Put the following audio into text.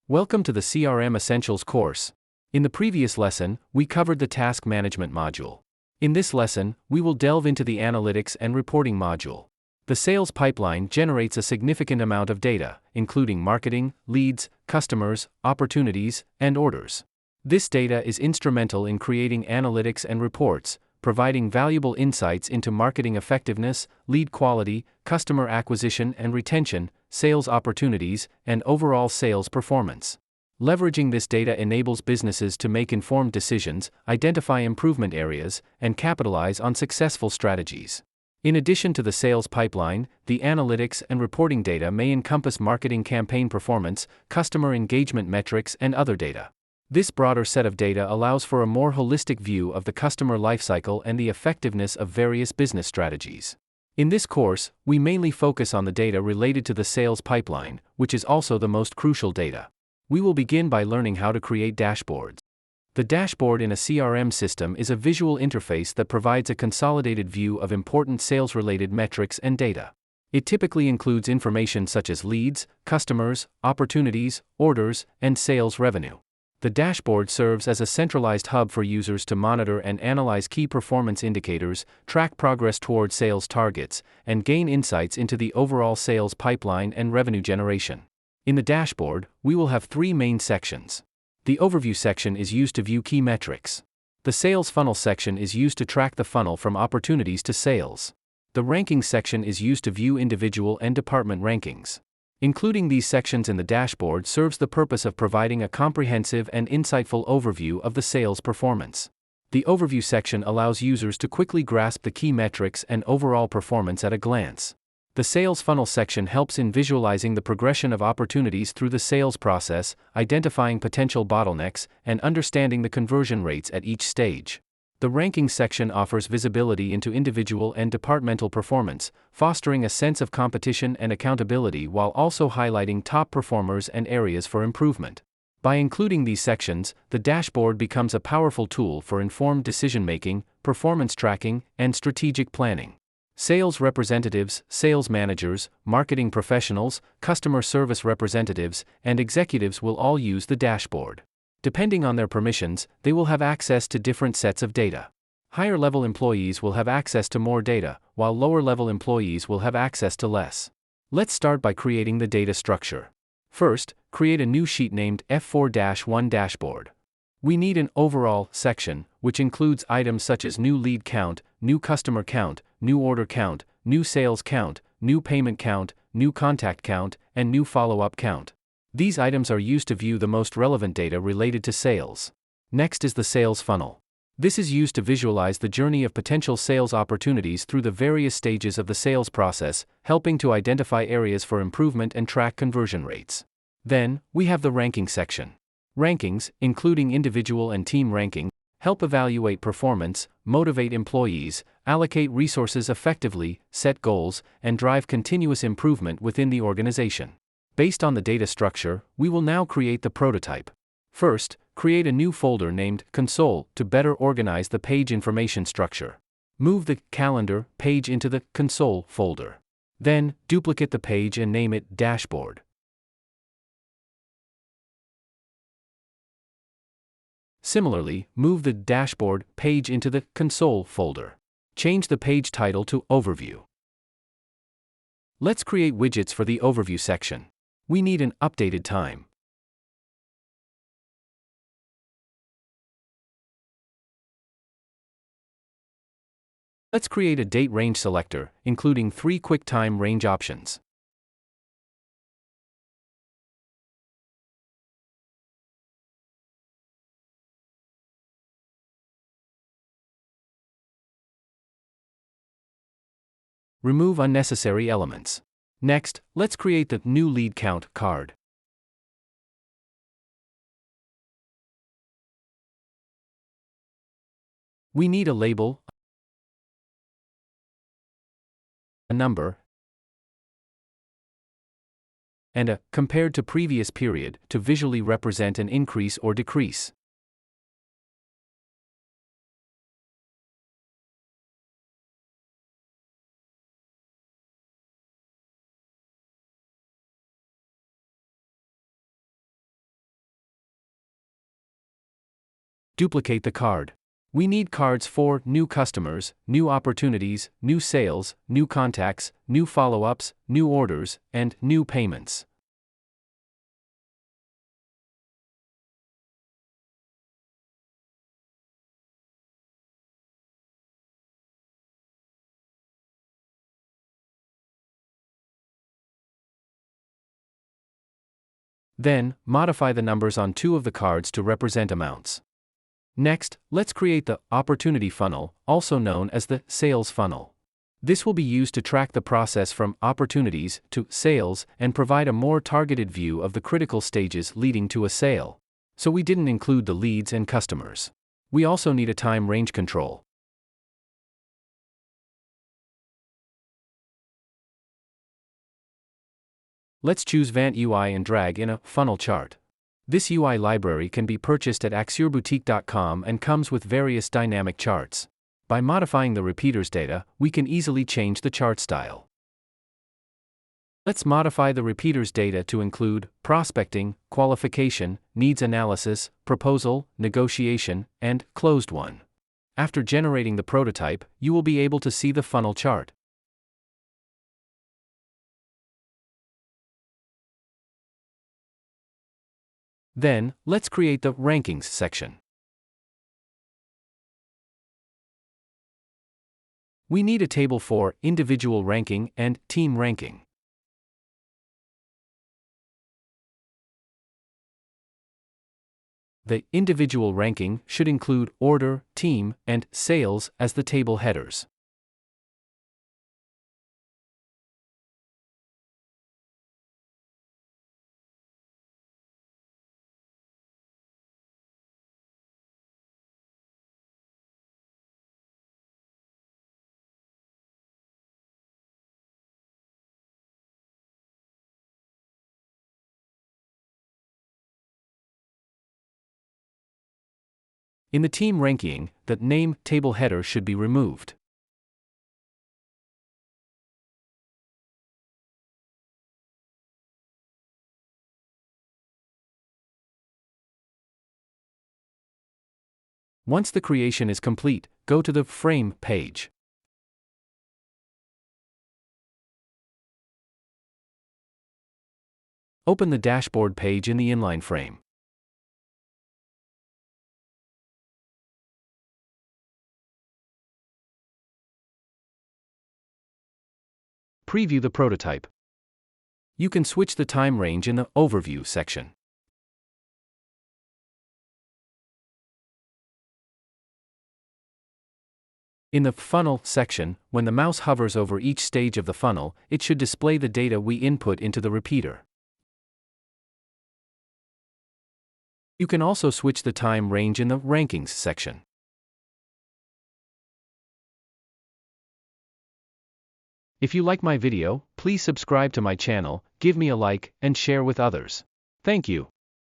Welcome to the CRM Essentials course. In the previous lesson, we covered the task management module. In this lesson, we will delve into the analytics and reporting module. The sales pipeline generates a significant amount of data, including marketing, leads, customers, opportunities, and orders. This data is instrumental in creating analytics and reports, providing valuable insights into marketing effectiveness, lead quality, customer acquisition and retention, sales opportunities, and overall sales performance. Leveraging this data enables businesses to make informed decisions, identify improvement areas, and capitalize on successful strategies. In addition to the sales pipeline, the analytics and reporting data may encompass marketing campaign performance, customer engagement metrics, and other data. This broader set of data allows for a more holistic view of the customer lifecycle and the effectiveness of various business strategies. In this course, we mainly focus on the data related to the sales pipeline, which is also the most crucial data. We will begin by learning how to create dashboards. The dashboard in a CRM system is a visual interface that provides a consolidated view of important sales-related metrics and data. It typically includes information such as leads, customers, opportunities, orders, and sales revenue. The dashboard serves as a centralized hub for users to monitor and analyze key performance indicators, track progress toward sales targets, and gain insights into the overall sales pipeline and revenue generation. In the dashboard, we will have three main sections. The overview section is used to view key metrics. The sales funnel section is used to track the funnel from opportunities to sales. The rankings section is used to view individual and department rankings. Including these sections in the dashboard serves the purpose of providing a comprehensive and insightful overview of the sales performance. The overview section allows users to quickly grasp the key metrics and overall performance at a glance. The sales funnel section helps in visualizing the progression of opportunities through the sales process, identifying potential bottlenecks, and understanding the conversion rates at each stage. The ranking section offers visibility into individual and departmental performance, fostering a sense of competition and accountability while also highlighting top performers and areas for improvement. By including these sections, the dashboard becomes a powerful tool for informed decision-making, performance tracking, and strategic planning. Sales representatives, sales managers, marketing professionals, customer service representatives, and executives will all use the dashboard. Depending on their permissions, they will have access to different sets of data. Higher-level employees will have access to more data, while lower-level employees will have access to less. Let's start by creating the data structure. First, create a new sheet named F4-1 Dashboard. We need an overall section, which includes items such as new lead count, new customer count, new order count, new sales count, new payment count, new contact count, and new follow-up count. These items are used to view the most relevant data related to sales. Next is the sales funnel. This is used to visualize the journey of potential sales opportunities through the various stages of the sales process, helping to identify areas for improvement and track conversion rates. Then, we have the ranking section. Rankings, including individual and team ranking, help evaluate performance, motivate employees, allocate resources effectively, set goals, and drive continuous improvement within the organization. Based on the data structure, we will now create the prototype. First, create a new folder named Console to better organize the page information structure. Move the Calendar page into the Console folder. Then, duplicate the page and name it Dashboard. Similarly, move the Dashboard page into the Console folder. Change the page title to Overview. Let's create widgets for the Overview section. We need an updated time. Let's create a date range selector, including 3 quick time range options. Remove unnecessary elements. Next, let's create the new lead count card. We need a label, a number, and a compared to previous period to visually represent an increase or decrease. Duplicate the card. We need cards for new customers, new opportunities, new sales, new contacts, new follow-ups, new orders, and new payments. Then, modify the numbers on 2 of the cards to represent amounts. Next, let's create the opportunity funnel, also known as the sales funnel. This will be used to track the process from opportunities to sales and provide a more targeted view of the critical stages leading to a sale. So we didn't include the leads and customers. We also need a time range control. Let's choose Vant UI and drag in a funnel chart. This UI library can be purchased at axureboutique.com and comes with various dynamic charts. By modifying the repeaters data, we can easily change the chart style. Let's modify the repeaters data to include prospecting, qualification, needs analysis, proposal, negotiation, and closed one. After generating the prototype, you will be able to see the funnel chart. Then, let's create the rankings section. We need a table for individual ranking and team ranking. The individual ranking should include order, team, and sales as the table headers. In the team ranking, the name table header should be removed. Once the creation is complete, go to the Frame page. Open the dashboard page in the inline frame. Preview the prototype. You can switch the time range in the Overview section. In the Funnel section, when the mouse hovers over each stage of the funnel, it should display the data we input into the repeater. You can also switch the time range in the Rankings section. If you like my video, please subscribe to my channel, give me a like, and share with others. Thank you.